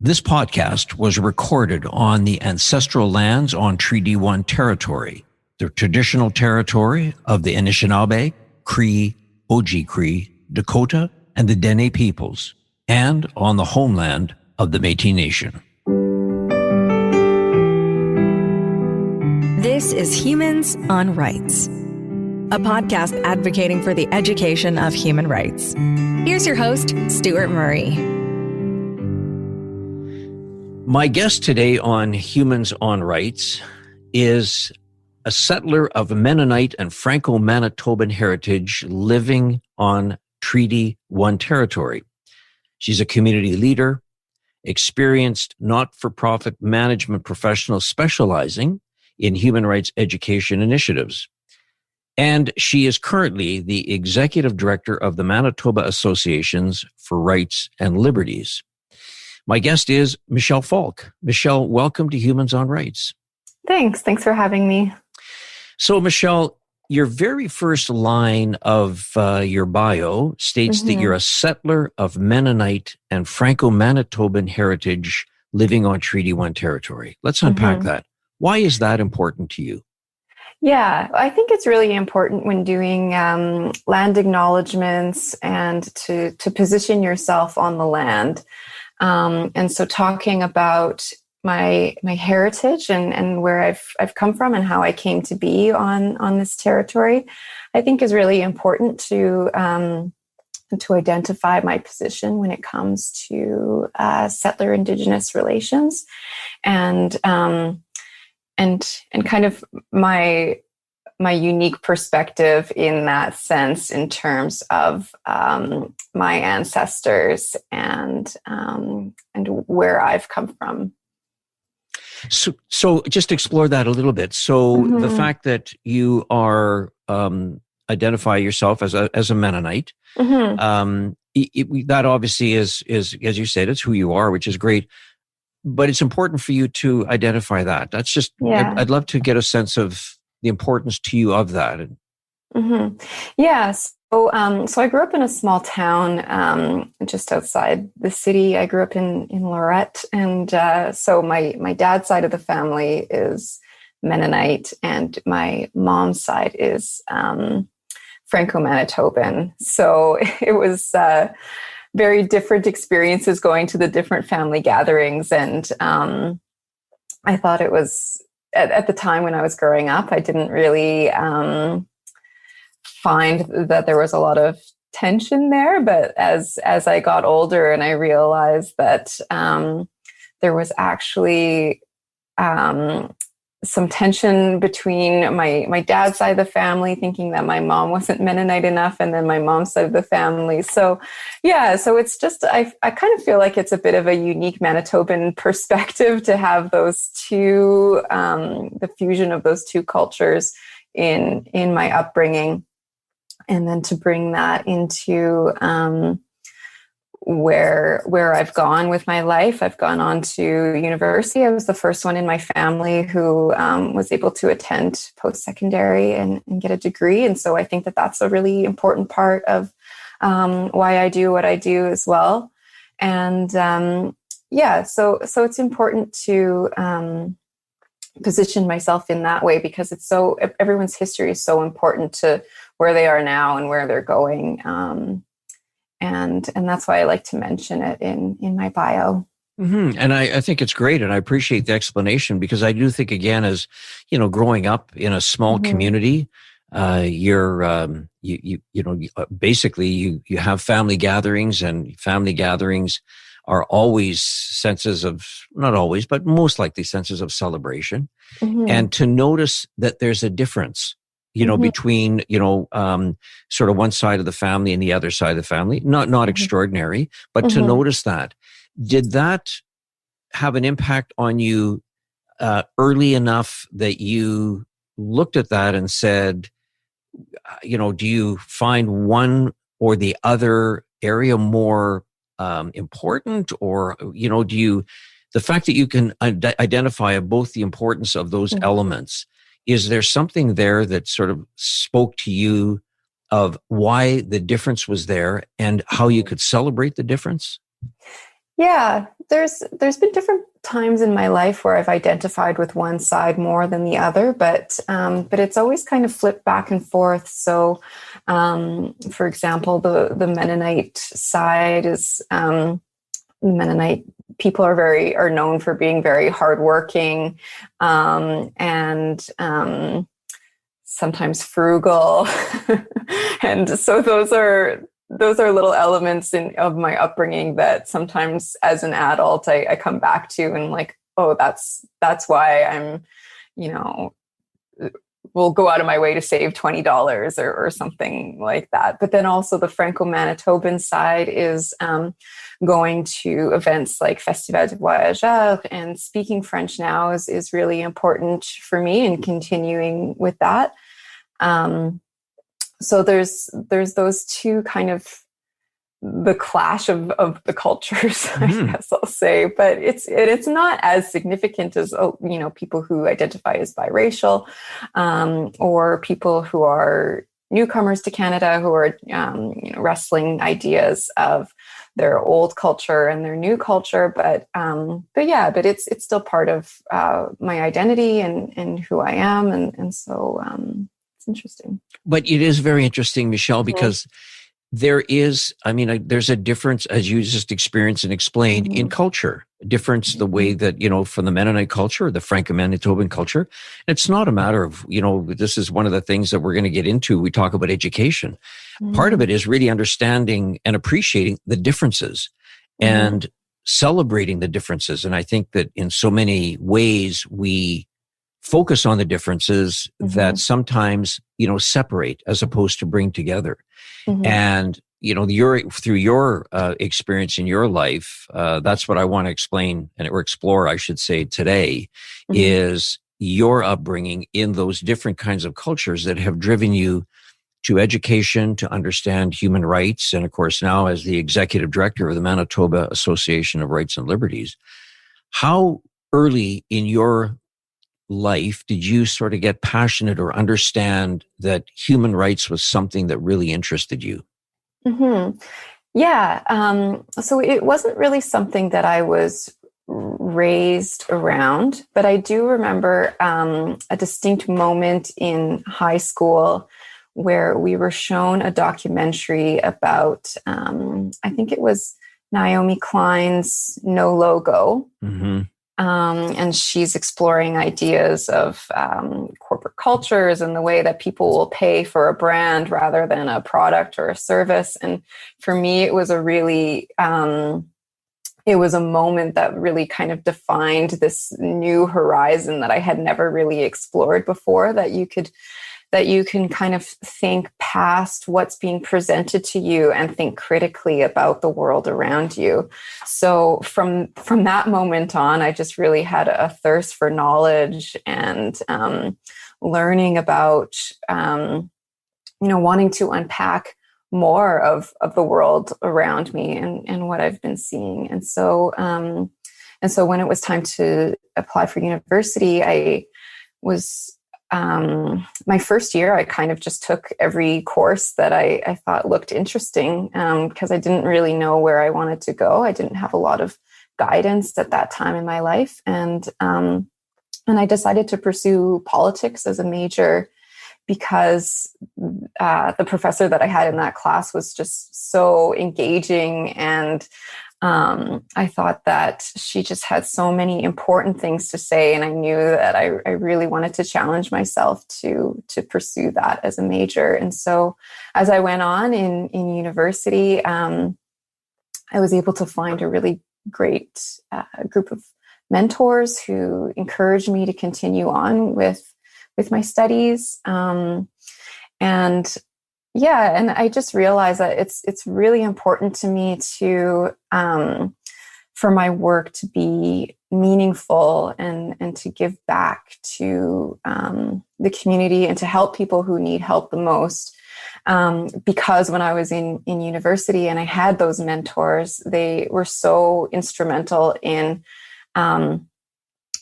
This podcast was recorded on the ancestral lands on Treaty 1 territory, the traditional territory of the Anishinaabe, Cree, Oji-Cree, Dakota, and the Dene peoples, and on the homeland of the Métis Nation. This is Humans on Rights, a podcast advocating for the education of human rights. Here's your host, Stuart Murray. My guest today on Humans on Rights is a settler of Mennonite and Franco Manitoban heritage living on Treaty 1 territory. She's a community leader, experienced not-for-profit management professional specializing in human rights education initiatives. And she is currently the executive director of the Manitoba Associations for Rights and Liberties. My guest is Michelle Falk. Michelle, welcome to Humans on Rights. Thanks for having me. So, Michelle, your very first line of your bio states that you're a settler of Mennonite and Franco Manitoban heritage living on Treaty 1 territory. Let's unpack that. Why is that important to you? Yeah, I think it's really important when doing land acknowledgements and to position yourself on the land. And so talking about my heritage and where I've come from and how I came to be on this territory, I think is really important to identify my position when it comes to settler Indigenous relations and kind of my unique perspective in that sense in terms of my ancestors and where I've come from. So just explore that a little bit. So the fact that you are identify yourself as a Mennonite, that obviously is, as you said, it's who you are, which is great. But it's important for you to identify that. That's just, I'd love to get a sense of the importance to you of that. Yeah. So I grew up in a small town just outside the city. I grew up in Lorrette. And so my dad's side of the family is Mennonite and my mom's side is Franco Manitoban. So it was very different experiences going to the different family gatherings. And I thought it was, at the time when I was growing up, I didn't really find that there was a lot of tension there. But as I got older and I realized that there was actually some tension between my dad's side of the family, thinking that my mom wasn't Mennonite enough, and then my mom's side of the family. So it's just, I kind of feel like it's a bit of a unique Manitoban perspective to have those two, the fusion of those two cultures in my upbringing, and then to bring that into where I've gone with my life. I've gone on to university. I was the first one in my family who was able to attend post-secondary and get a degree. And so I think that that's a really important part of why I do what I do as well. And so it's important to position myself in that way, because it's so, everyone's history is so important to where they are now and where they're going. And that's why I like to mention it in my bio. And I think it's great. And I appreciate the explanation, because I do think, again, as growing up in a small community, you're, basically you have family gatherings, and family gatherings are always senses of, not always, but most likely senses of celebration. And to notice that there's a difference, between, sort of one side of the family and the other side of the family, not extraordinary, but to notice that. Did that have an impact on you early enough that you looked at that and said, do you find one or the other area more important, or, the fact that you can identify both the importance of those elements, is there something there that sort of spoke to you of why the difference was there and how you could celebrate the difference? Yeah, there's been different times in my life where I've identified with one side more than the other, but it's always kind of flipped back and forth. So, for example, the Mennonite side is Mennonite people are known for being very hardworking, and sometimes frugal, and so those are little elements of my upbringing that sometimes as an adult I come back to and like, oh, that's why I'm, will go out of my way to save $20 or something like that. But then also the Franco Manitoban side is going to events like Festival de Voyageurs, and speaking French now is really important for me and continuing with that. So there's those two kind of the clash of the cultures, I guess I'll say, but it's not as significant as people who identify as biracial, or people who are newcomers to Canada who are wrestling ideas of their old culture and their new culture, but it's still part of my identity and who I am, and so it's interesting. But it is very interesting, Michelle, because there's a difference, as you just experienced and explained, in culture. Difference the way that, from the Mennonite culture, the Franco-Manitoban culture. It's not a matter of, this is one of the things that we're going to get into. We talk about education. Part of it is really understanding and appreciating the differences and celebrating the differences. And I think that in so many ways, we focus on the differences that sometimes, separate as opposed to bring together. And, through your experience in your life, that's what I want to explain or explore, I should say, today, is your upbringing in those different kinds of cultures that have driven you to education, to understand human rights. And of course, now as the executive director of the Manitoba Association of Rights and Liberties, how early in your life did you sort of get passionate or understand that human rights was something that really interested you? Yeah. So it wasn't really something that I was raised around, but I do remember a distinct moment in high school where we were shown a documentary about, I think it was Naomi Klein's No Logo. And she's exploring ideas of corporate cultures and the way that people will pay for a brand rather than a product or a service. And for me, it was it was a moment that really kind of defined this new horizon that I had never really explored before, that you can kind of think past what's being presented to you and think critically about the world around you. So from that moment on, I just really had a thirst for knowledge and learning about, wanting to unpack more of the world around me and what I've been seeing. And so when it was time to apply for university, I was my first year, I kind of just took every course that I thought looked interesting, because I didn't really know where I wanted to go. I didn't have a lot of guidance at that time in my life. And I decided to pursue politics as a major because the professor that I had in that class was just so engaging, and I thought that she just had so many important things to say, and I knew that I really wanted to challenge myself to pursue that as a major. And so as I went on in university, I was able to find a really great group of mentors who encouraged me to continue on with my studies. And I just realized that it's really important to me to for my work to be meaningful and to give back to the community and to help people who need help the most. Because when I was in university and I had those mentors, they were so instrumental in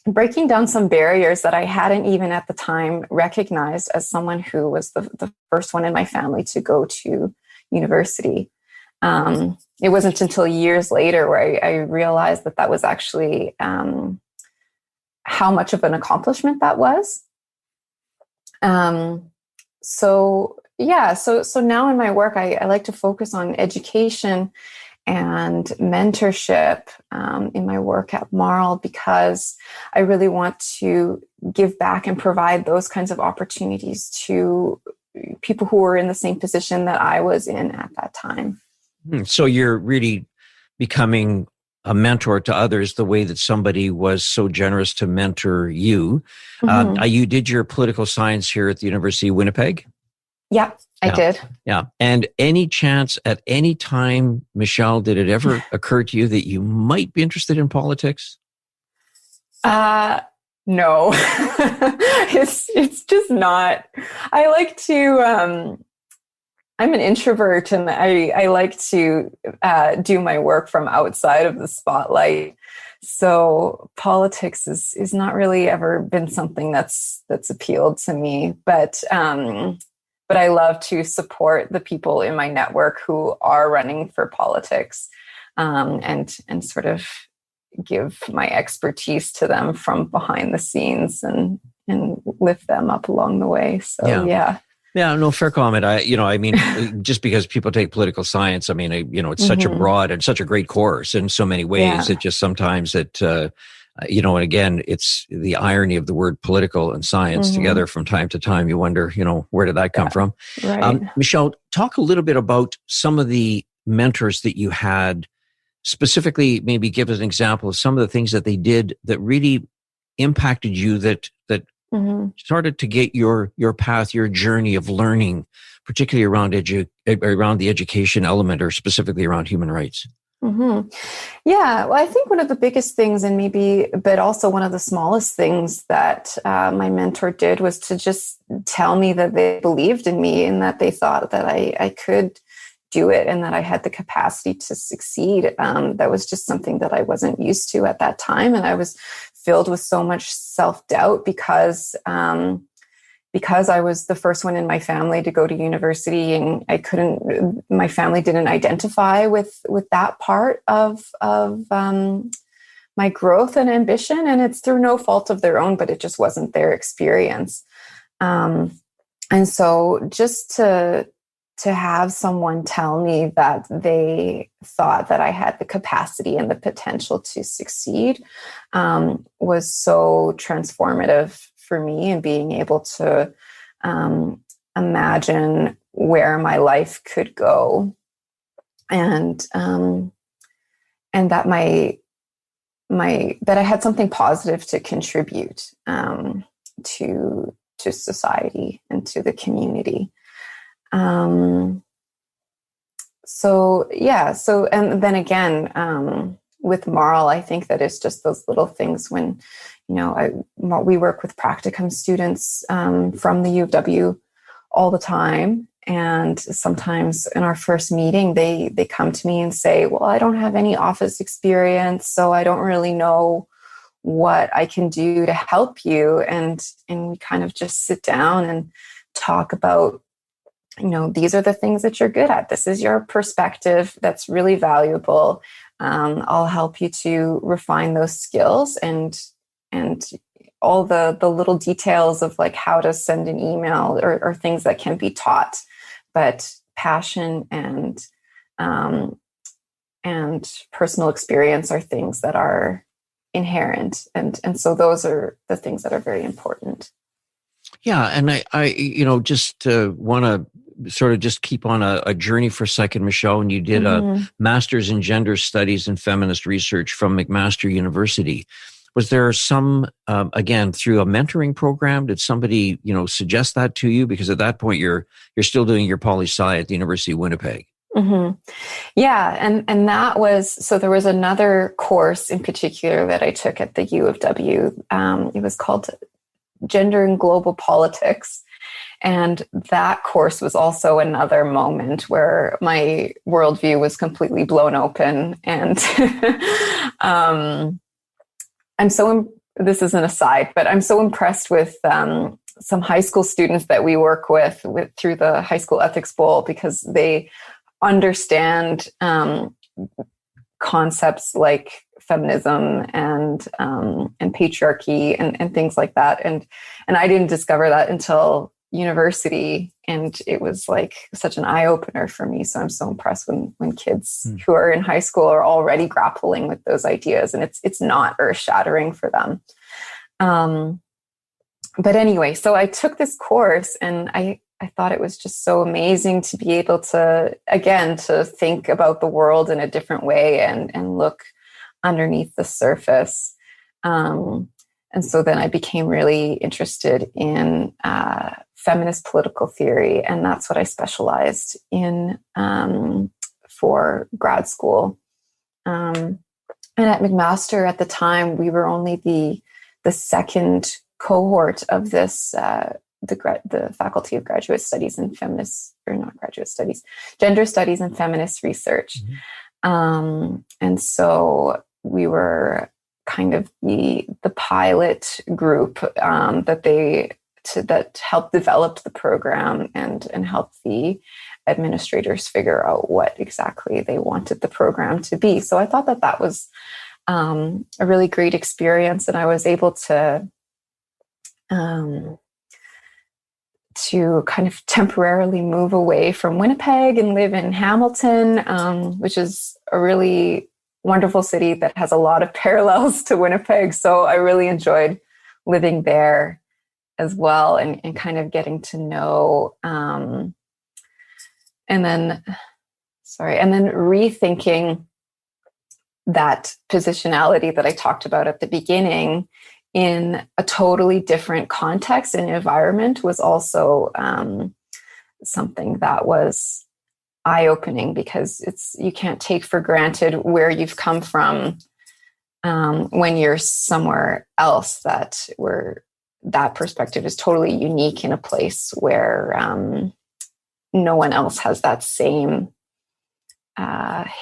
breaking down some barriers that I hadn't even at the time recognized as someone who was the first one in my family to go to university. It wasn't until years later where I realized that that was actually how much of an accomplishment that was. So now in my work, I like to focus on education and mentorship in my work at MARL, because I really want to give back and provide those kinds of opportunities to people who were in the same position that I was in at that time. So you're really becoming a mentor to others the way that somebody was so generous to mentor you. You did your political science here at the University of Winnipeg? Yep, I did. Yeah. And any chance at any time, Michelle, did it ever occur to you that you might be interested in politics? No, it's just not. I like to, I'm an introvert, and I like to do my work from outside of the spotlight. So politics is not really ever been something that's appealed to me. But I love to support the people in my network who are running for politics, and sort of give my expertise to them from behind the scenes and lift them up along the way. So yeah. Yeah, no, fair comment. Just because people take political science, it's such a broad and such a great course in so many ways. It just sometimes and again, it's the irony of the word political and science together from time to time. You wonder, where did that come from? Right. Michelle, talk a little bit about some of the mentors that you had. Specifically, maybe give us an example of some of the things that they did that really impacted you, that started to get your path, your journey of learning, particularly around the education element, or specifically around human rights. Yeah, well, I think one of the biggest things, but also one of the smallest things that my mentor did, was to just tell me that they believed in me and that they thought that I could do it and that I had the capacity to succeed. That was just something that I wasn't used to at that time. And I was filled with so much self-doubt because I was the first one in my family to go to university, and my family didn't identify with that part of my growth and ambition. And it's through no fault of their own, but it just wasn't their experience. And so just to have someone tell me that they thought that I had the capacity and the potential to succeed was so transformative for me, and being able to imagine where my life could go, and that that I had something positive to contribute to society and to the community. And then again, with MARL, I think that it's just those little things when, we work with practicum students from the U of W all the time. And sometimes in our first meeting, they come to me and say, well, I don't have any office experience, so I don't really know what I can do to help you. And we kind of just sit down and talk about, these are the things that you're good at. This is your perspective that's really valuable. I'll help you to refine those skills and all the little details of like how to send an email or things that can be taught. But passion and personal experience are things that are inherent. And so those are the things that are very important. Yeah. And I just want to sort of just keep on a journey for a second, Michelle. And you did a master's in gender studies and feminist research from McMaster University. Was there some, again, through a mentoring program, did somebody, suggest that to you? Because at that point, you're still doing your poli-sci at the University of Winnipeg. Yeah. And that was, so there was another course in particular that I took at the U of W. It was called Gender and Global Politics. And that course was also another moment where my worldview was completely blown open. And this is an aside, but I'm so impressed with some high school students that we work with through the High School Ethics Bowl, because they understand concepts like feminism and patriarchy and things like that. And I didn't discover that until university, and it was like such an eye-opener for me. So I'm so impressed when kids who are in high school are already grappling with those ideas, and it's not earth-shattering for them. But anyway, so I took this course, and I thought it was just so amazing to be able to, again, to think about the world in a different way and look underneath the surface. And so then I became really interested in feminist political theory, and that's what I specialized in for grad school. And at McMaster at the time, we were only the second cohort of this, the Faculty of Graduate Studies and Gender Studies and Feminist Research. And so we were kind of the pilot group that helped develop the program and help the administrators figure out what exactly they wanted the program to be. So I thought that was a really great experience, and I was able to kind of temporarily move away from Winnipeg and live in Hamilton, which is a really wonderful city that has a lot of parallels to Winnipeg. So I really enjoyed living there as well, and kind of getting to know, and then rethinking that positionality that I talked about at the beginning in a totally different context and environment was also something that was eye-opening, because you can't take for granted where you've come from when you're somewhere else, that perspective is totally unique in a place where no one else has that same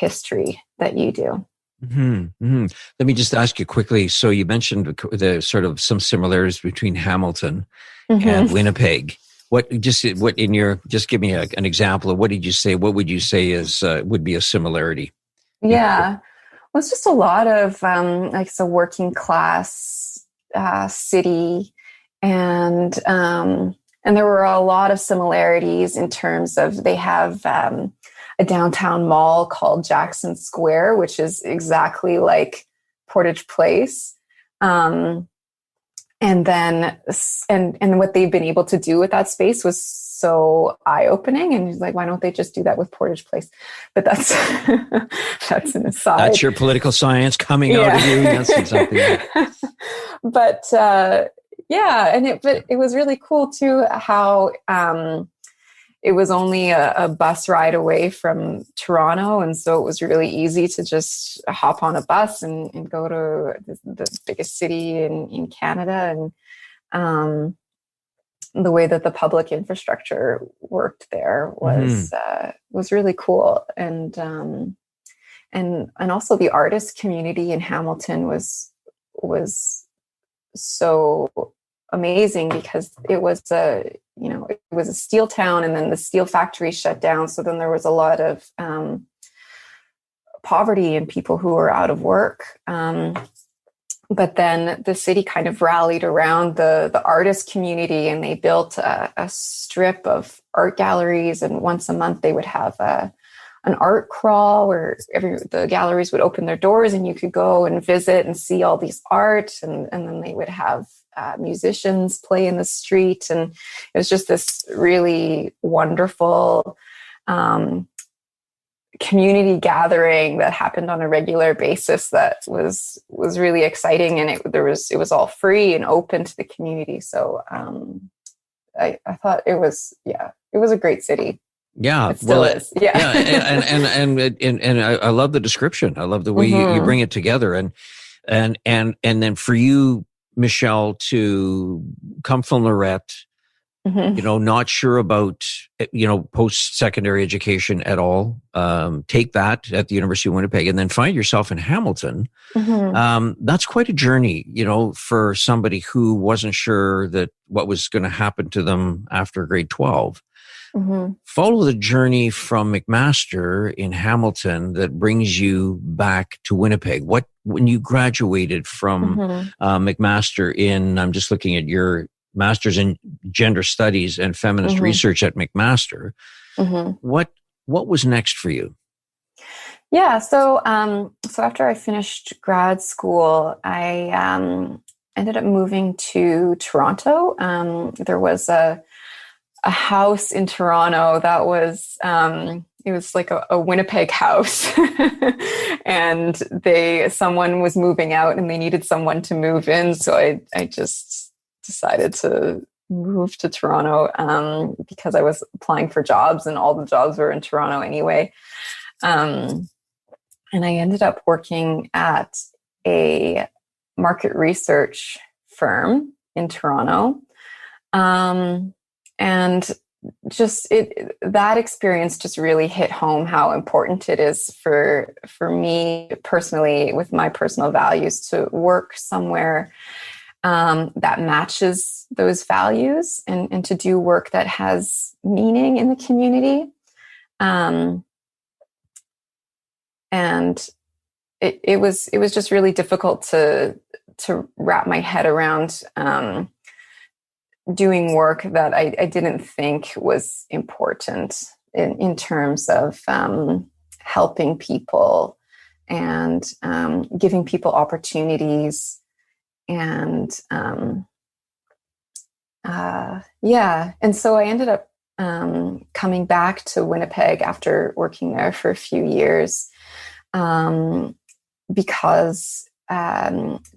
history that you do. Let me just ask you quickly. So you mentioned the sort of some similarities between Hamilton and Winnipeg. Just give me an example of what did you say? What would you say would be a similarity? Yeah, well, it's just a lot of it's a working class city, and there were a lot of similarities in terms of they have a downtown mall called Jackson Square, which is exactly like Portage Place. And what they've been able to do with that space was so eye-opening. And he's like, why don't they just do that with Portage Place? But that's an aside. That's your political science coming out of you. Yes, exactly. But it was really cool too how it was only a bus ride away from Toronto. And so it was really easy to just hop on a bus and go to the biggest city in Canada. And the way that the public infrastructure worked there was really cool. And also the artist community in Hamilton was so amazing, because it was a steel town, and then the steel factory shut down. So then there was a lot of poverty and people who were out of work. But then the city kind of rallied around the artist community, and they built a strip of art galleries. And once a month they would have an art crawl where the galleries would open their doors and you could go and visit and see all these art. And then they would have musicians play in the street. And it was just this really wonderful community gathering that happened on a regular basis that was really exciting. And it was all free and open to the community. So I thought it was a great city. Yeah, it still is. Yeah, and I love the description. I love the way you bring it together, and then for you, Michelle, to come from Lorrette, not sure about post-secondary education at all. Take that at the University of Winnipeg, and then find yourself in Hamilton. That's quite a journey, for somebody who wasn't sure that what was going to happen to them after grade 12. Follow the journey from McMaster in Hamilton that brings you back to Winnipeg. When you graduated from McMaster I'm just looking at your master's in gender studies and feminist research at McMaster. What was next for you? Yeah. So after I finished grad school, I ended up moving to Toronto. There was a house in Toronto that was, it was like a Winnipeg house and someone was moving out and they needed someone to move in. So I just decided to move to Toronto, because I was applying for jobs and all the jobs were in Toronto anyway. And I ended up working at a market research firm in Toronto. And just that experience just really hit home how important it is for me personally, with my personal values, to work somewhere that matches those values and to do work that has meaning in the community. And it was just really difficult to wrap my head around doing work that I didn't think was important in terms of helping people and giving people opportunities. And and so I ended up coming back to Winnipeg after working there for a few years, because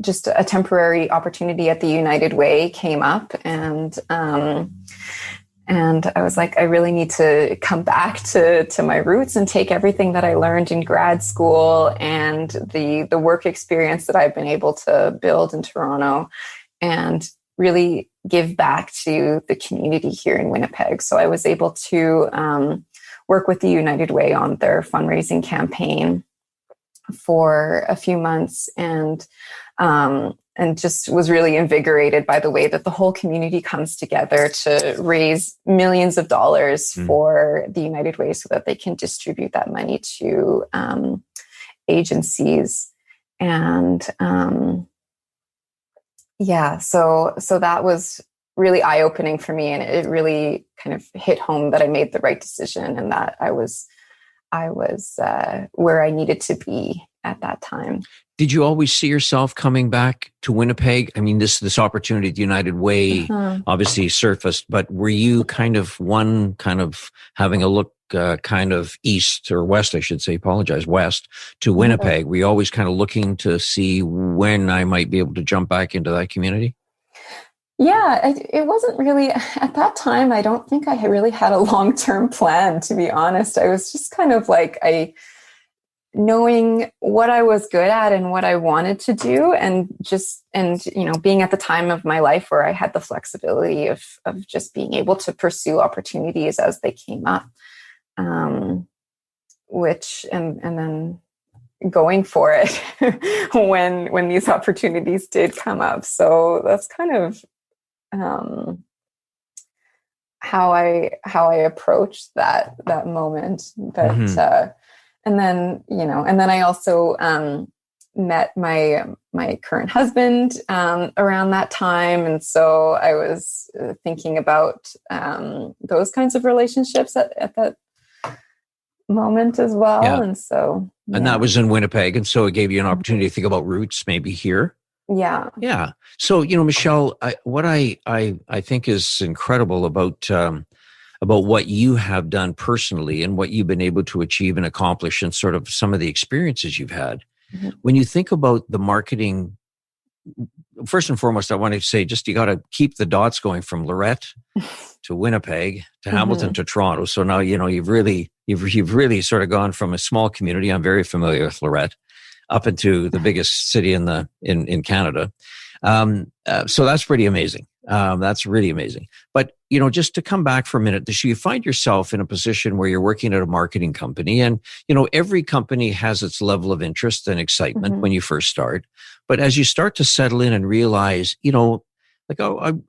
just a temporary opportunity at the United Way came up, and I was like, I really need to come back to my roots and take everything that I learned in grad school and the work experience that I've been able to build in Toronto and really give back to the community here in Winnipeg. So I was able to work with the United Way on their fundraising campaign for a few months, and just was really invigorated by the way that the whole community comes together to raise millions of dollars for the United Way so that they can distribute that money to agencies. And so that was really eye-opening for me, and it really kind of hit home that I made the right decision and that I was where I needed to be at that time. Did you always see yourself coming back to Winnipeg? I mean, this opportunity at the United Way obviously surfaced, but were you kind of having a look kind of east or west, I should say, west to Winnipeg? Were you always kind of looking to see when I might be able to jump back into that community? Yeah, it wasn't really, at that time, I don't think I really had a long-term plan, to be honest. I was just kind of like, knowing what I was good at and what I wanted to do, and being at the time of my life where I had the flexibility of just being able to pursue opportunities as they came up, and then going for it when these opportunities did come up. So that's kind of how I approached that moment. But and then I also met my current husband around that time, and so I was thinking about those kinds of relationships at that moment as well. Yeah. And so and that was in Winnipeg, and so it gave you an opportunity to think about roots maybe here. Yeah. So Michelle, what I think is incredible about what you have done personally and what you've been able to achieve and accomplish, and sort of some of the experiences you've had. When you think about the marketing, first and foremost, I want to say just you got to keep the dots going from Lorrette to Winnipeg to Hamilton to Toronto. So now you've really sort of gone from a small community. I'm very familiar with Lorrette, up into the biggest city in Canada. So that's pretty amazing. That's really amazing. But, just to come back for a minute, so you find yourself in a position where you're working at a marketing company, and, every company has its level of interest and excitement when you first start. But as you start to settle in and realize, I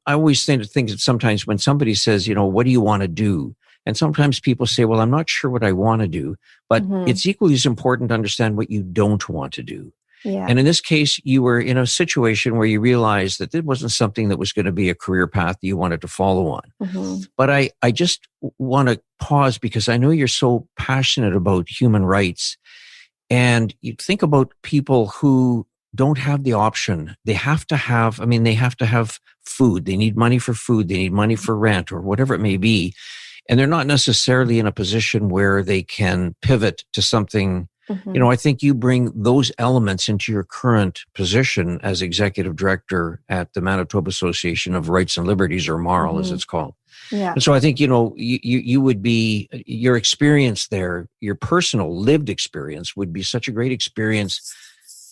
always think that sometimes when somebody says, what do you want to do? And sometimes people say, well, I'm not sure what I want to do, but it's equally as important to understand what you don't want to do. Yeah. And in this case, you were in a situation where you realized that it wasn't something that was going to be a career path that you wanted to follow on. But I just want to pause because I know you're so passionate about human rights. And you think about people who don't have the option. They have to have food. They need money for food. They need money for rent or whatever it may be. And they're not necessarily in a position where they can pivot to something. I think you bring those elements into your current position as executive director at the Manitoba Association of Rights and Liberties, or MARL as it's called. Yeah. And so I think, you would be, your experience there, your personal lived experience would be such a great experience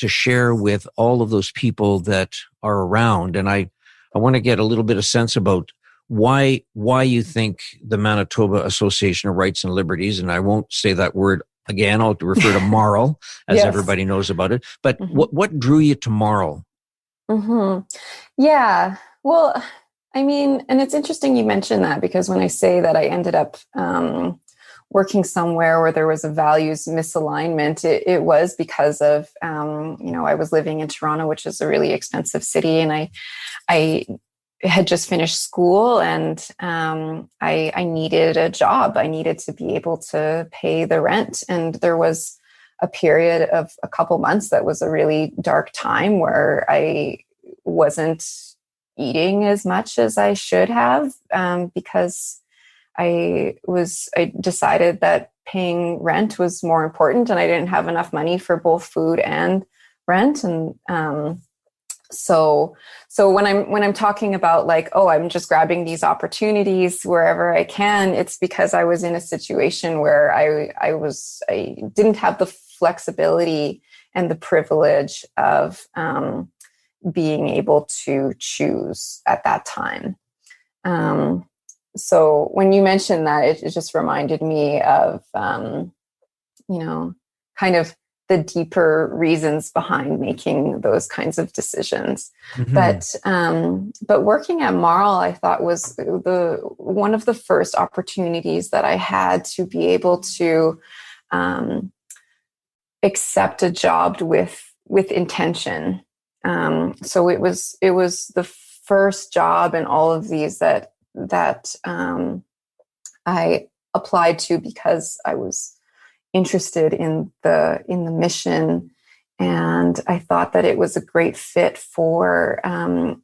to share with all of those people that are around. And I want to get a little bit of sense about why you think the Manitoba Association of Rights and Liberties, and I won't say that word again, I'll refer to MARL as everybody knows about it. But what drew you to MARL? Yeah. Well, I mean, and it's interesting you mentioned that, because when I say that I ended up working somewhere where there was a values misalignment, it was because of, I was living in Toronto, which is a really expensive city. And I had just finished school, and I needed a job. I needed to be able to pay the rent. And there was a period of a couple months that was a really dark time where I wasn't eating as much as I should have, because I decided that paying rent was more important, and I didn't have enough money for both food and rent. And so when I'm talking about like, oh, I'm just grabbing these opportunities wherever I can, it's because I was in a situation where I didn't have the flexibility and the privilege of being able to choose at that time. So when you mentioned that, it just reminded me of, kind of the deeper reasons behind making those kinds of decisions. But working at MARL, I thought, was one of the first opportunities that I had to be able to accept a job with intention. So it was the first job in all of these that I applied to because I was interested in the mission, and I thought that it was a great fit for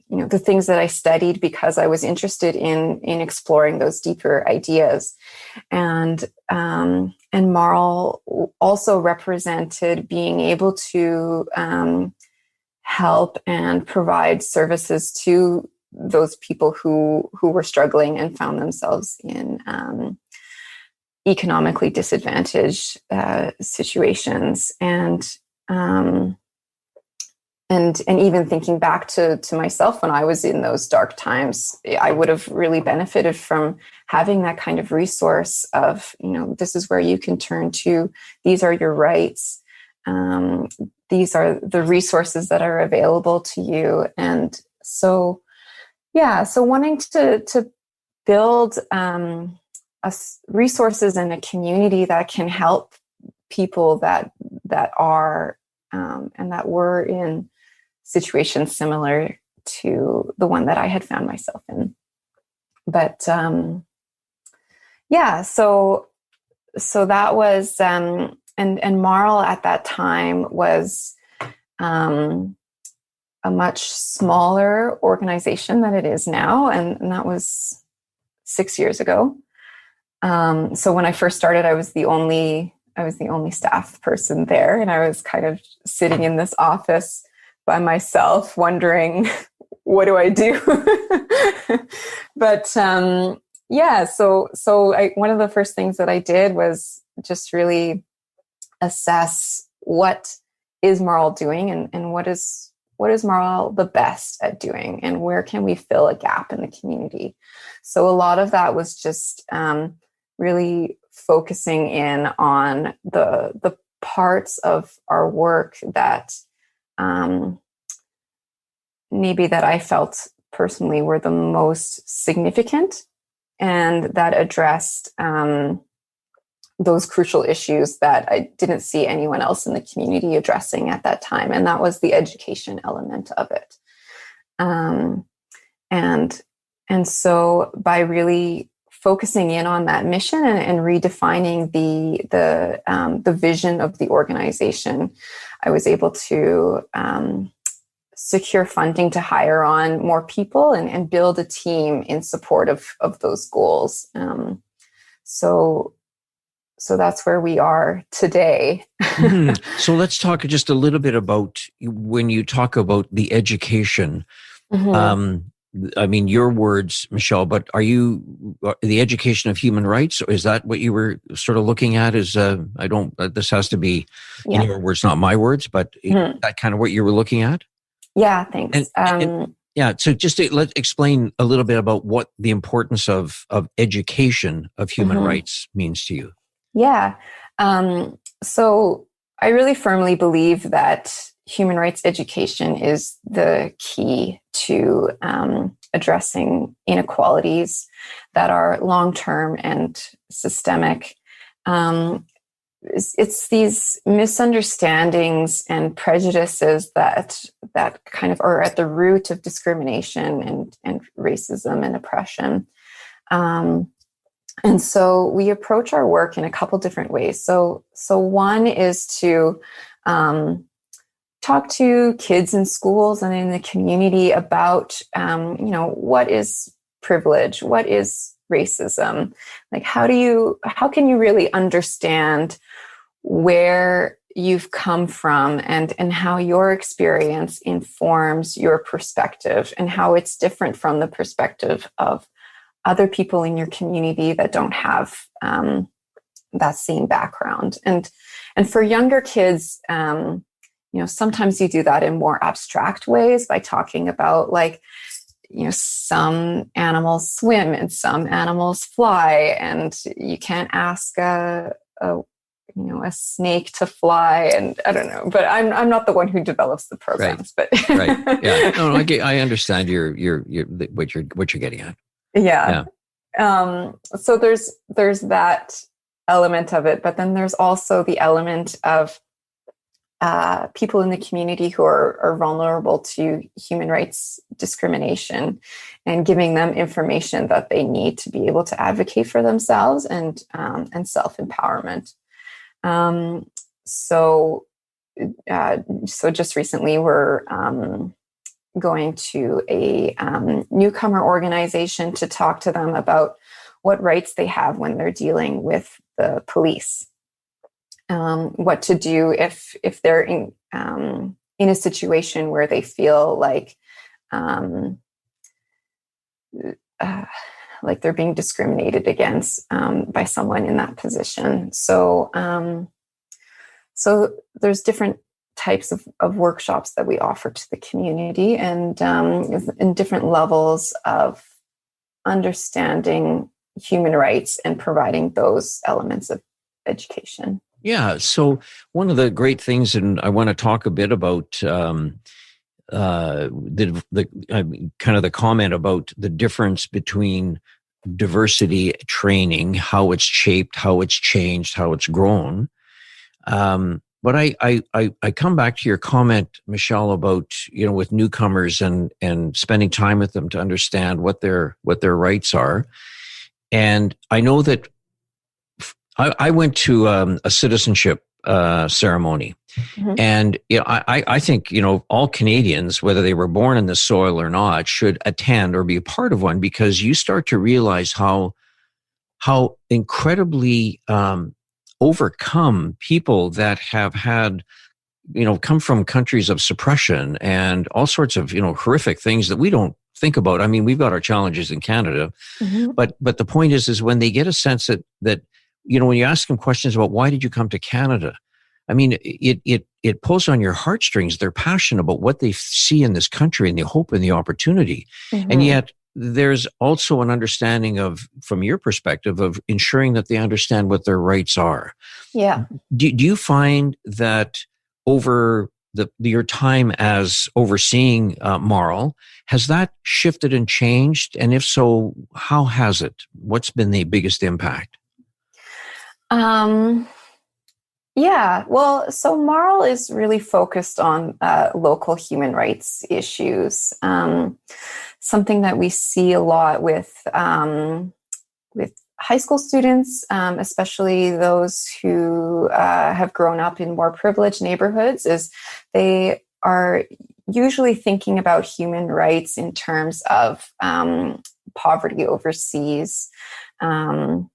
the things that I studied, because I was interested in exploring those deeper ideas. And MARL also represented being able to help and provide services to those people who were struggling and found themselves in economically disadvantaged situations. And even thinking back to myself when I was in those dark times, I would have really benefited from having that kind of resource of, this is where you can turn to. These are your rights. These are the resources that are available to you. And so wanting to build resources and a community that can help people that are and that were in situations similar to the one that I had found myself in. But so that was and MARL at that time was a much smaller organization than it is now, and that was 6 years ago. So when I first started, I was the only staff person there, and I was kind of sitting in this office by myself, wondering, what do I do? But one of the first things that I did was just really assess what is MARL doing, and what is MARL the best at doing, and where can we fill a gap in the community. So a lot of that was just really focusing in on the parts of our work that maybe that I felt personally were the most significant and that addressed those crucial issues that I didn't see anyone else in the community addressing at that time. And that was the education element of it. And so by really focusing in on that mission and redefining the vision of the organization, I was able to secure funding to hire on more people and build a team in support of those goals. So that's where we are today. So let's talk just a little bit about when you talk about the education. I mean, your words, Michelle, but are you the education of human rights? Or is that what you were sort of looking at? This has to be in your words, not my words, but that kind of what you were looking at? Yeah, thanks. So just let's explain a little bit about what the importance of education of human rights means to you. Yeah. So I really firmly believe that human rights education is the key to addressing inequalities that are long-term and systemic. It's these misunderstandings and prejudices that kind of are at the root of discrimination and racism and oppression. And so we approach our work in a couple different ways. So one is to talk to kids in schools and in the community about, what is privilege? What is racism? Like, how can you really understand where you've come from and how your experience informs your perspective and how it's different from the perspective of other people in your community that don't have that same background. And for younger kids, sometimes you do that in more abstract ways by talking about some animals swim and some animals fly, and you can't ask a snake to fly, and I don't know, but I'm not the one who develops the programs, right. But right, yeah, no, I understand your what you're getting at. Yeah. So there's that element of it, but then there's also the element of people in the community who are vulnerable to human rights discrimination, and giving them information that they need to be able to advocate for themselves and self-empowerment. So just recently we're going to a newcomer organization to talk to them about what rights they have when they're dealing with the police. What to do if they're in a situation where they feel like they're being discriminated against by someone in that position. So there's different types of workshops that we offer to the community, and in different levels of understanding human rights and providing those elements of education. Yeah. So one of the great things, and I want to talk a bit about the kind of the comment about the difference between diversity training, how it's shaped, how it's changed, how it's grown. But I come back to your comment, Michelle, about, with newcomers and spending time with them to understand what their rights are. And I know that I went to a citizenship ceremony, and I think all Canadians, whether they were born in the soil or not, should attend or be a part of one, because you start to realize how incredibly overcome people that have had, come from countries of suppression and all sorts of, horrific things that we don't think about. I mean, we've got our challenges in Canada, but the point is when they get a sense that, when you ask them questions about why did you come to Canada, I mean, it pulls on your heartstrings. They're passionate about what they see in this country and the hope and the opportunity. And yet there's also an understanding of, from your perspective, of ensuring that they understand what their rights are. Yeah. Do you find that over your time as overseeing MARL, has that shifted and changed? And if so, how has it? What's been the biggest impact? Yeah, well, so MARL is really focused on local human rights issues. Something that we see a lot with high school students, especially those who have grown up in more privileged neighborhoods, is they are usually thinking about human rights in terms of poverty overseas. And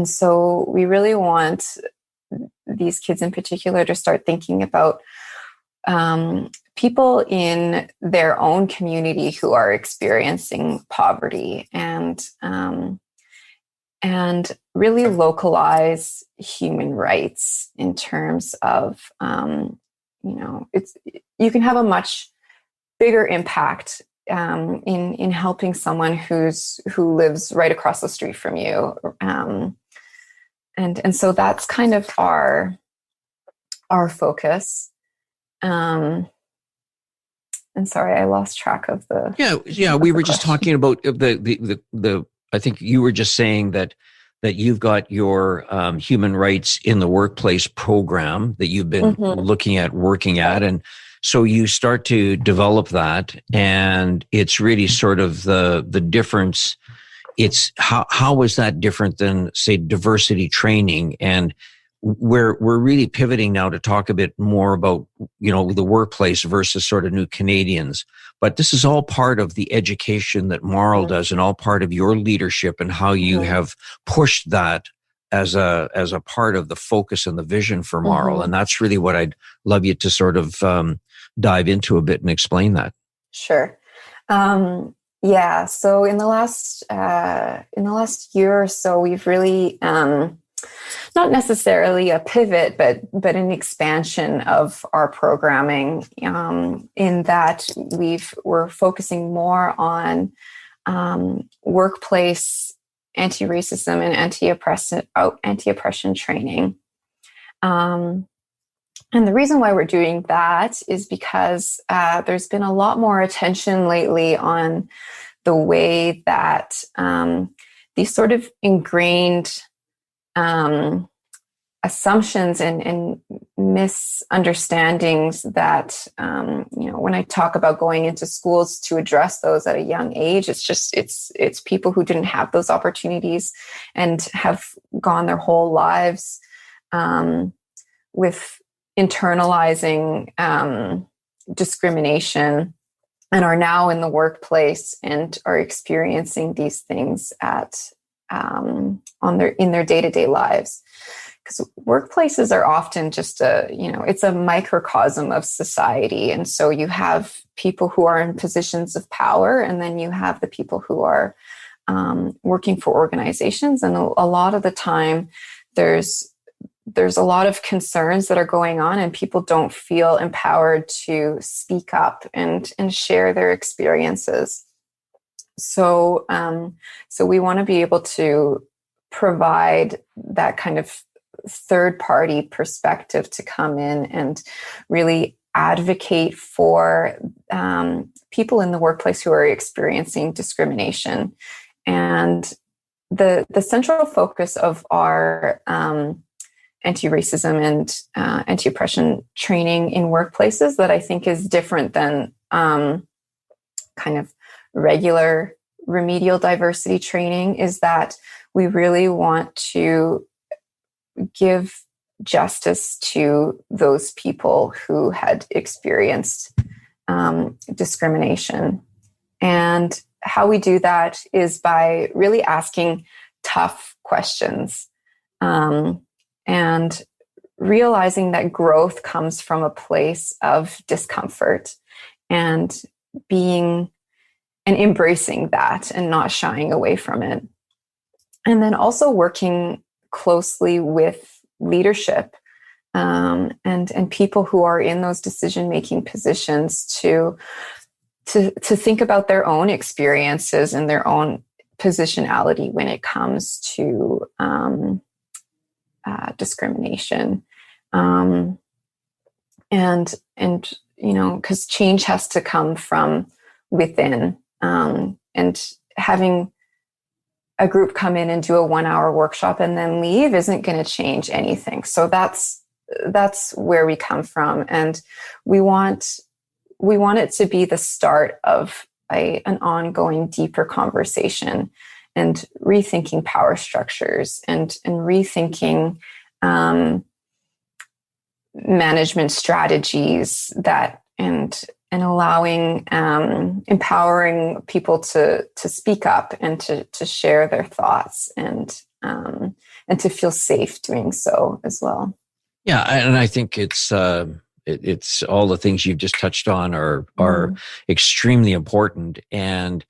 so we really want these kids in particular to start thinking about people in their own community who are experiencing poverty, and really localize human rights in terms of you can have a much bigger impact in helping someone who lives right across the street from you. And so that's kind of our focus. And sorry, I lost track of the. Yeah. We were just talking about the. I think you were just saying that you've got your human rights in the workplace program that you've been looking at, working at, and so you start to develop that, and it's really sort of the difference. It's how is that different than, say, diversity training? And we're really pivoting now to talk a bit more about, the workplace versus sort of New Canadians. But this is all part of the education that MARL does, and all part of your leadership and how you have pushed that as a part of the focus and the vision for MARL. And that's really what I'd love you to sort of dive into a bit and explain that. Sure. Yeah. So in the last year or so, we've really not necessarily a pivot, but an expansion of our programming. In that we're focusing more on workplace anti-racism and anti-oppression training. And the reason why we're doing that is because there's been a lot more attention lately on the way that these sort of ingrained assumptions and misunderstandings that, when I talk about going into schools to address those at a young age, it's people who didn't have those opportunities and have gone their whole lives with internalizing discrimination, and are now in the workplace and are experiencing these things in their day-to-day lives. Because workplaces are often just it's a microcosm of society. And so you have people who are in positions of power, and then you have the people who are working for organizations. And a lot of the time there's a lot of concerns that are going on, and people don't feel empowered to speak up and share their experiences. So we want to be able to provide that kind of third-party perspective to come in and really advocate for people in the workplace who are experiencing discrimination. And the central focus of our anti-racism and anti-oppression training in workplaces that I think is different than kind of regular remedial diversity training is that we really want to give justice to those people who had experienced discrimination. And how we do that is by really asking tough questions and realizing that growth comes from a place of discomfort, and embracing that and not shying away from it. And then also working closely with leadership and people who are in those decision-making positions to think about their own experiences and their own positionality when it comes to discrimination. and because change has to come from within, and having a group come in and do a 1-hour workshop and then leave isn't going to change anything. So that's where we come from, and we want it to be the start of an ongoing, deeper conversation, and rethinking power structures, and rethinking management strategies, that and allowing, empowering people to speak up and to share their thoughts, and to feel safe doing so as well. Yeah, and I think it's all the things you've just touched on are extremely important. And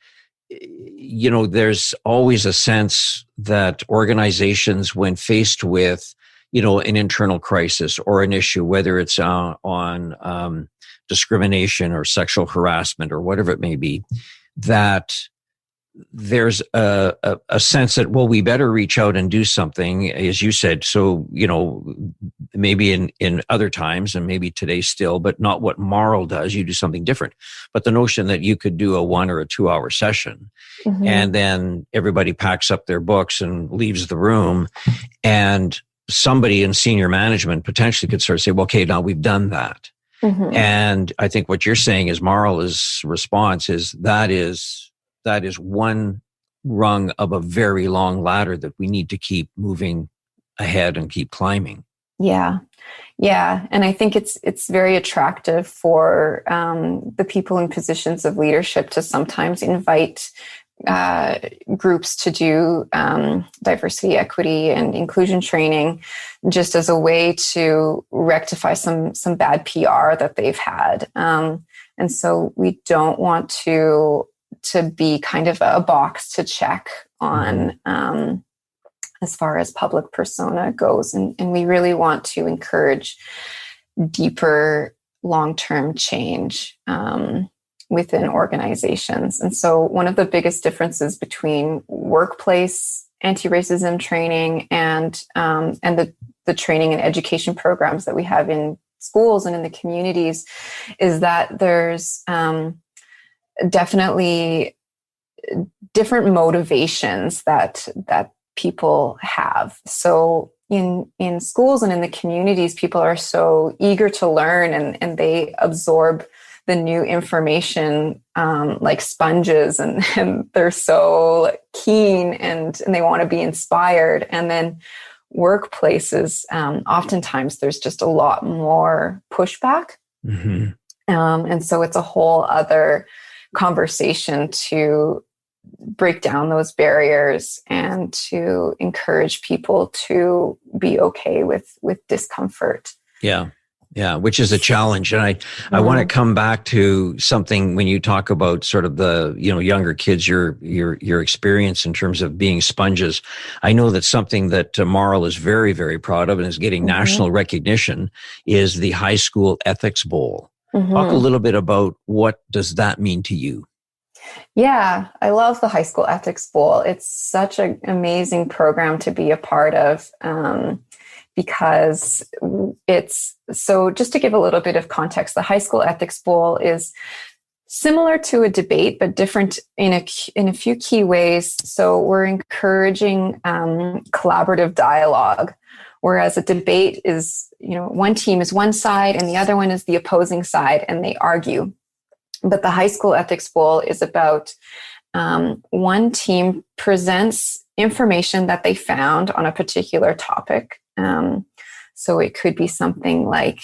there's always a sense that organizations, when faced with an internal crisis or an issue, whether it's on discrimination or sexual harassment or whatever it may be, that there's a sense that, well, we better reach out and do something, as you said. So, maybe in other times, and maybe today still, but not what MARL does. You do something different. But the notion that you could do a 1 or a 2 hour session, and then everybody packs up their books and leaves the room, and somebody in senior management potentially could sort of say, well, okay, now we've done that. And I think what you're saying is MARL's response is that is one rung of a very long ladder that we need to keep moving ahead and keep climbing. Yeah. And I think it's very attractive for the people in positions of leadership to sometimes invite groups to do diversity, equity, and inclusion training, just as a way to rectify some bad PR that they've had. And so we don't want to be kind of a box to check on as far as public persona goes. And we really want to encourage deeper long-term change within organizations. And so one of the biggest differences between workplace anti-racism training and the training and education programs that we have in schools and in the communities is that there's definitely different motivations that people have. So in schools and in the communities, people are so eager to learn, and they absorb the new information like sponges, and they're so keen, and they want to be inspired. And then workplaces, oftentimes there's just a lot more pushback. And so it's a whole other conversation to break down those barriers and to encourage people to be okay with discomfort. Yeah, which is a challenge. And I want to come back to something when you talk about sort of the, younger kids, your experience in terms of being sponges. I know that something that MARL is very, very proud of and is getting national recognition is the High School Ethics Bowl. Talk a little bit about what does that mean to you? Yeah, I love the High School Ethics Bowl. It's such an amazing program to be a part of. Because so just to give a little bit of context, the High School Ethics Bowl is similar to a debate, but different in a few key ways. So we're encouraging collaborative dialogue, whereas a debate is, one team is one side and the other one is the opposing side, and they argue. But the High School Ethics Bowl is about one team presents information that they found on a particular topic. So it could be something like,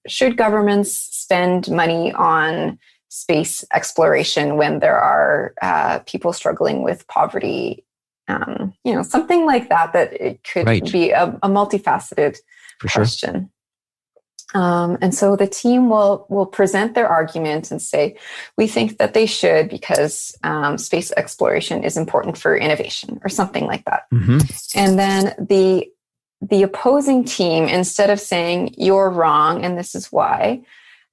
should governments spend money on space exploration when there are people struggling with poverty? Something like that it could be a multifaceted question. And so the team will present their argument and say, we think that they should because space exploration is important for innovation or something like that. And then the opposing team, instead of saying you're wrong and this is why,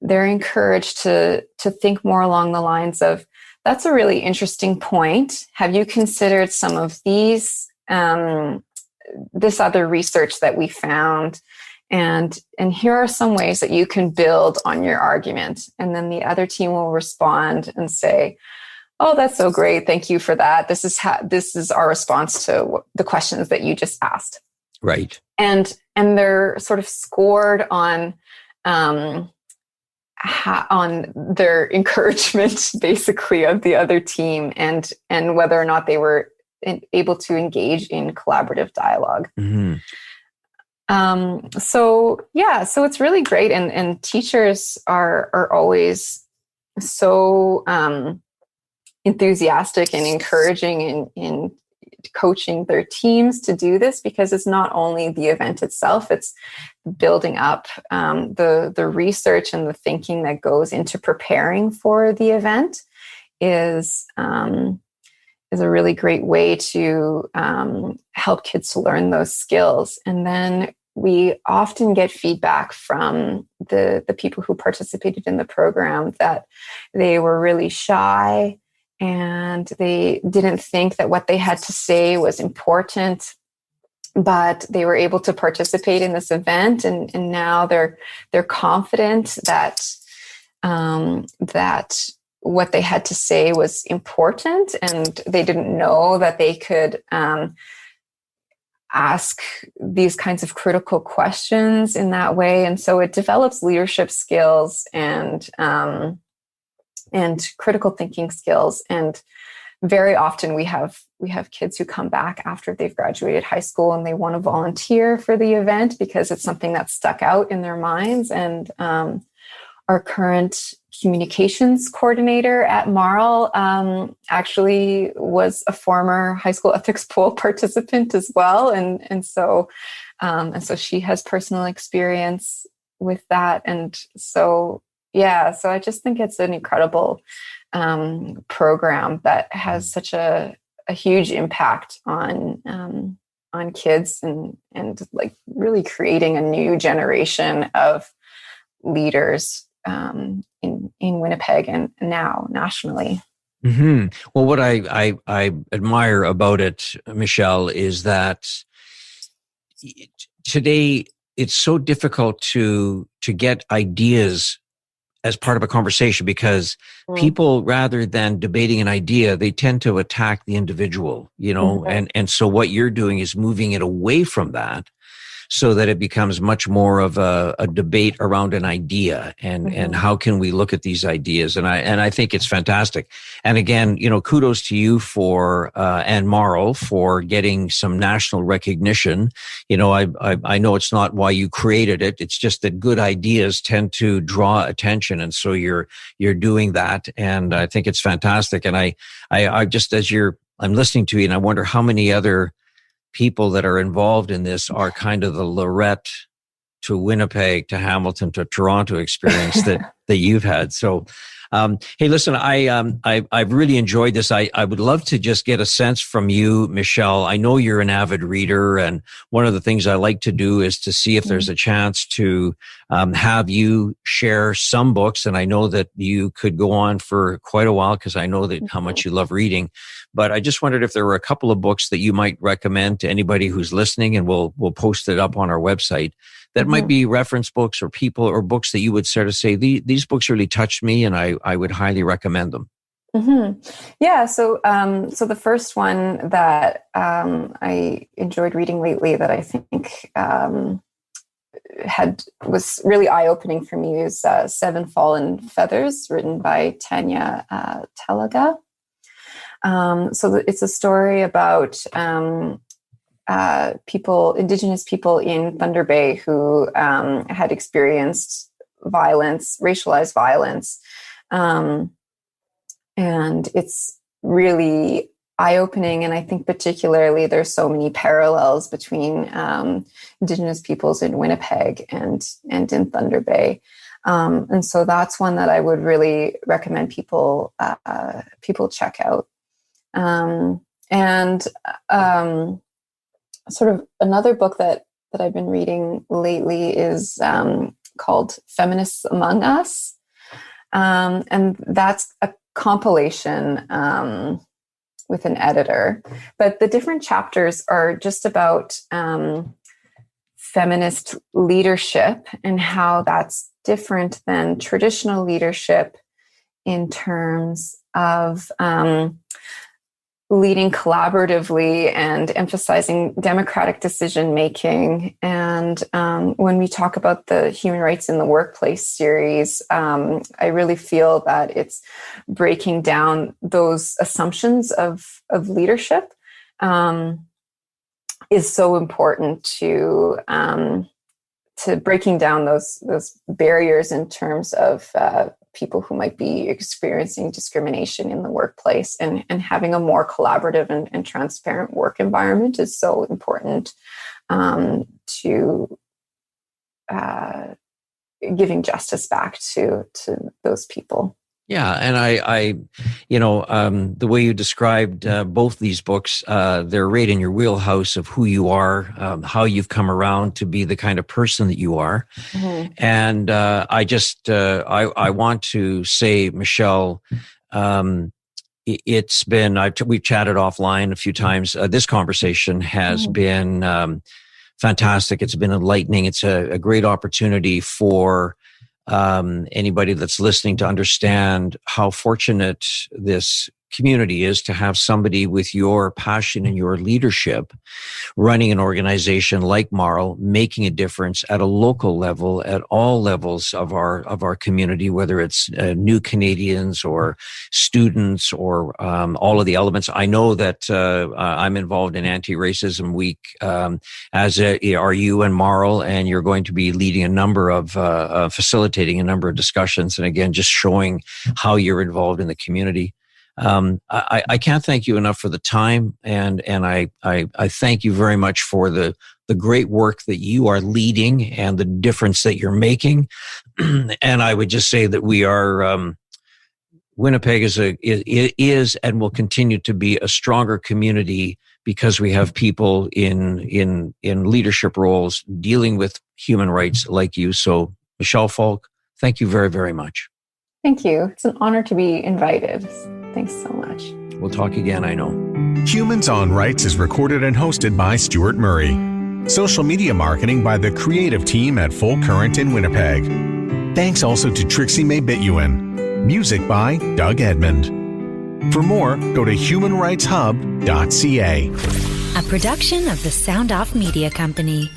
they're encouraged to think more along the lines of, that's a really interesting point. Have you considered some of this other research that we found? And here are some ways that you can build on your argument. And then the other team will respond and say, oh, that's so great. Thank you for that. This is our response to the questions that you just asked. Right. And they're sort of scored on their encouragement, basically, of the other team, and whether or not they were able to engage in collaborative dialogue. Mm-hmm. So it's really great. And teachers are always so enthusiastic and encouraging in coaching their teams to do this, because it's not only the event itself, it's building up the research and the thinking that goes into preparing for the event is a really great way to help kids to learn those skills. And then we often get feedback from the people who participated in the program that they were really shy and they didn't think that what they had to say was important, but they were able to participate in this event, and now they're confident that what they had to say was important, and they didn't know that they could ask these kinds of critical questions in that way. And so it develops leadership skills and critical thinking skills. And very often we have kids who come back after they've graduated high school and they want to volunteer for the event because it's something that's stuck out in their minds. And our current communications coordinator at MARL actually was a former high school ethics poll participant as well. And so she has personal experience with that. And so I just think it's an incredible program that has such a huge impact on kids and like really creating a new generation of leaders in Winnipeg and now nationally. Mm-hmm. Well, what I admire about it, Michelle, is that today it's so difficult to get ideas as part of a conversation, because people, rather than debating an idea, they tend to attack the individual, and so what you're doing is moving it away from that so that it becomes much more of a debate around an idea and how can we look at these ideas. And I think it's fantastic. And again, kudos to you for, and MARL for getting some national recognition. I know it's not why you created it. It's just that good ideas tend to draw attention. And so you're doing that. And I think it's fantastic. And I just, I'm listening to you and I wonder how many other people that are involved in this are kind of the Lorrette to Winnipeg to Hamilton to Toronto experience that you've had. So, hey, listen, I've really enjoyed this. I would love to just get a sense from you, Michelle. I know you're an avid reader, and one of the things I like to do is to see if there's a chance to have you share some books. And I know that you could go on for quite a while because I know that how much you love reading. But I just wondered if there were a couple of books that you might recommend to anybody who's listening, and we'll post it up on our website. That might be reference books or people or books that you would sort of say, these books really touched me and I would highly recommend them. Mm-hmm. Yeah. So the first one that I enjoyed reading lately that I think was really eye-opening for me is Seven Fallen Feathers, written by Tanya Telaga. So it's a story about Indigenous people in Thunder Bay who had experienced violence, racialized violence. And it's really eye-opening. And I think particularly there's so many parallels between Indigenous peoples in Winnipeg and in Thunder Bay. And so that's one that I would really recommend people check out. Sort of another book that I've been reading lately is called Feminists Among Us. And that's a compilation with an editor. But the different chapters are just about feminist leadership and how that's different than traditional leadership in terms of leading collaboratively and emphasizing democratic decision making. And when we talk about the Human Rights in the Workplace series, I really feel that it's breaking down those assumptions of leadership is so important to breaking down those barriers in terms of people who might be experiencing discrimination in the workplace, and having a more collaborative and transparent work environment is so important to giving justice back to those people. Yeah, and I the way you described both these books, they're right in your wheelhouse of who you are, how you've come around to be the kind of person that you are. Mm-hmm. And I want to say, Michelle, it's been, we've chatted offline a few times. This conversation has been fantastic. It's been enlightening. It's a great opportunity for anybody that's listening to understand how fortunate this community is to have somebody with your passion and your leadership running an organization like MARL, making a difference at a local level, at all levels of our community, whether it's new Canadians or students or all of the elements. I know that I'm involved in Anti-Racism Week, as are you and MARL, and you're going to be leading a number of facilitating a number of discussions, and again, just showing how you're involved in the community. I can't thank you enough for the time, and I thank you very much for the great work that you are leading and the difference that you're making. And I would just say that we are Winnipeg is and will continue to be a stronger community because we have people in leadership roles dealing with human rights like you. So, Michelle Falk, thank you very, very much. Thank you. It's an honor to be invited. Thanks so much. We'll talk again, I know. Humans on Rights is recorded and hosted by Stuart Murray. Social media marketing by the creative team at Full Current in Winnipeg. Thanks also to Trixie May Bituin. Music by Doug Edmond. For more, go to humanrightshub.ca. A production of the Sound Off Media Company.